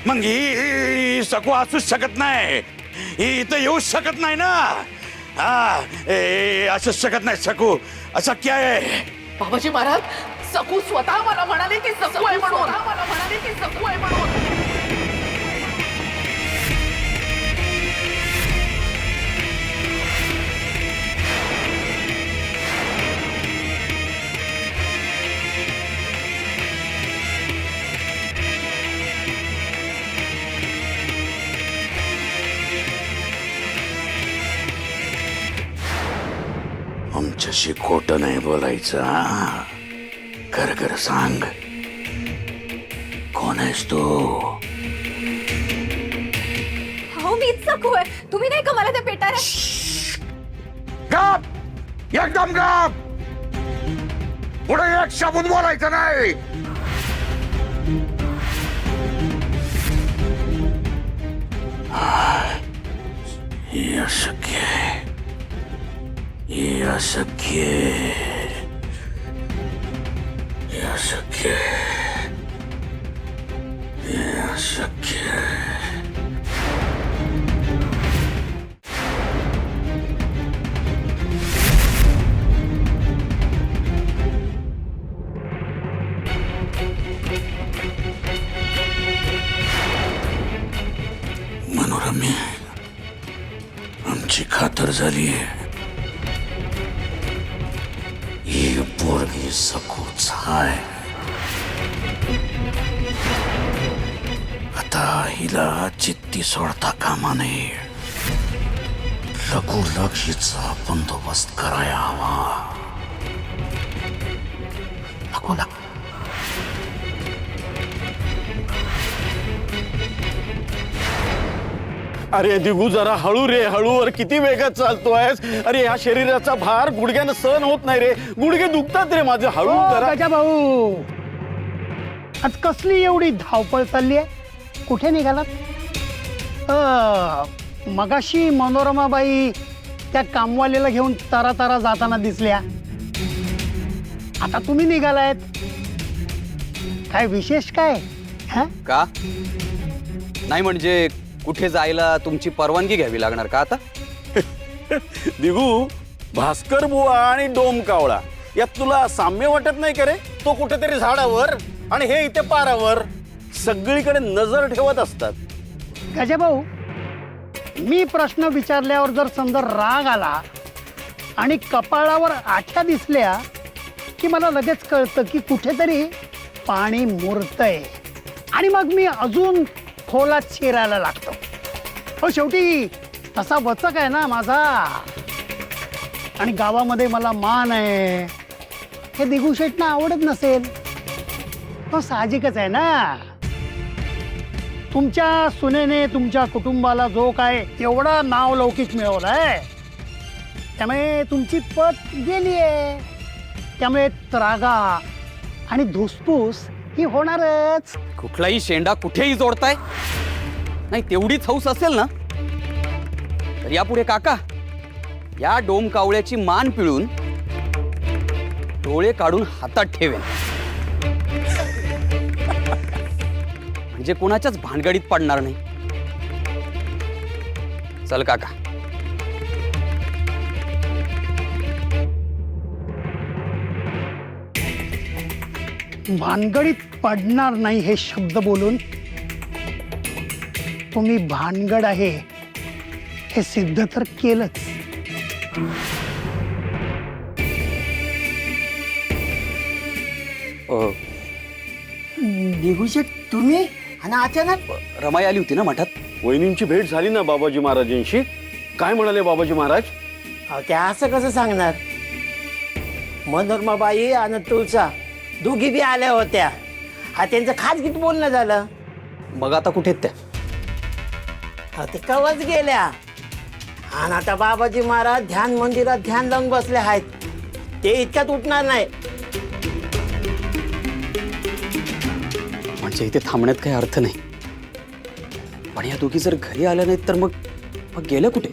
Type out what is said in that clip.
मग ही सकू असूच शकत नाही, ही इथं येऊच शकत नाही ना. हा असूच शकत नाही सकू, अशक्य आहे. बाबाजी महाराज, सकू स्वतः मला म्हणाले की सकू आहे म्हणून. मला म्हणाले की सकू आहे म्हणून. आमच्याशी खोटं नाही बोलायचं. खरं खरं सांग, कोण आहेस तू? हो मीच सकू आहे. तुम्ही नाही का मला ते पेटारे? गप, एकदम गप. पुढे एक शब्द बोलायचं नाही. हे अशक्य आहे, हे अशक्य आहे, हे अशक्य आहे, हे अशक्य आहे. मनोरमी, आमची खातर झाली. ही पोरगी सकूच आहे. आता हिला चित्ती सोडता कामा नये. लगोलग हिचा बंदोबस्त करायला हवा. लगोलग. अरे दिगू जरा हळू रे, हळूवर किती वेगात चालतोयस. अरे या शरीराचा भार गुडघ्यानं सहन होत नाही रे, गुडघे दुखतात रे माझे. हळू जरा. गजा भाऊ, आज कसली एवढी धावपळ चालली आहे? कुठे निघालात? मगाशी मनोरमाबाई त्या कामवालीला घेऊन तारा तारा जाताना दिसल्या. आता तुम्ही निघालायत, काय विशेष काय? का नाही म्हणजे कुठे जायला तुमची परवानगी घ्यावी लागणार का आता? दिगू, भास्कर बुवा आणि डोम कावळा यात तुला साम्य वाटत नाही का रे? तो कुठेतरी झाडावर आणि हे इथे पारावर, सगळीकडे नजर ठेवत असतात. गजा भाऊ, मी प्रश्न विचारल्यावर जर समजा राग आला आणि कपाळावर आठ्या दिसल्या की मला लगेच कळतं की कुठेतरी पाणी मुरतंय आणि मग मी अजून खोलात शिरायला लागतो. हो शेवटी तसा वचक आहे ना माझा, आणि गावामध्ये मला मान आहे. हे दिगू शेटना आवडत नसेल, तो साहजिकच आहे ना. तुमच्या सुनेने तुमच्या कुटुंबाला जो काय एवढा नाव लौकिक मिळवलाय, त्यामुळे तुमची पत गेली आहे. त्यामुळे त्रागा आणि धुसफूस ही होणारच. कुठलाही शेंडा कुठेही जोडताय नाही, तेवढीच हौस असेल ना तर यापुढे काका या डोम कावळ्याची मान पिळून डोळे काढून हातात ठेवेन, म्हणजे कोणाच्याच भानगडीत पडणार नाही. चल काका. भानगडीत पडणार नाही हे शब्द बोलून तुम्ही भानगड आहे हे सिद्ध तर केलंच. दिगूशेठ तुम्ही आणि अचानक रमाई आली होती ना मठात. वहिनींची भेट झाली ना बाबाजी महाराजांशी. काय म्हणाले बाबाजी महाराज? अहो, त्या असं कसं सांगणार? मनोरमाबाई आणि तुळसा दोघी बी आल्या होत्या. हा त्यांचं खाजगीत बोलणं झालं. मग आता कुठे आहेत त्या? अहो, ते कवच गेल्या. आणि आता बाबाजी महाराज ध्यान मंदिरात ध्यान लावून बसले आहेत. ते इतक्यात उठणार नाही. म्हणजे इथे थांबण्यात काही अर्थ नाही. पण या दोघी जर घरी आल्या नाहीत तर मग गेल्या कुठे?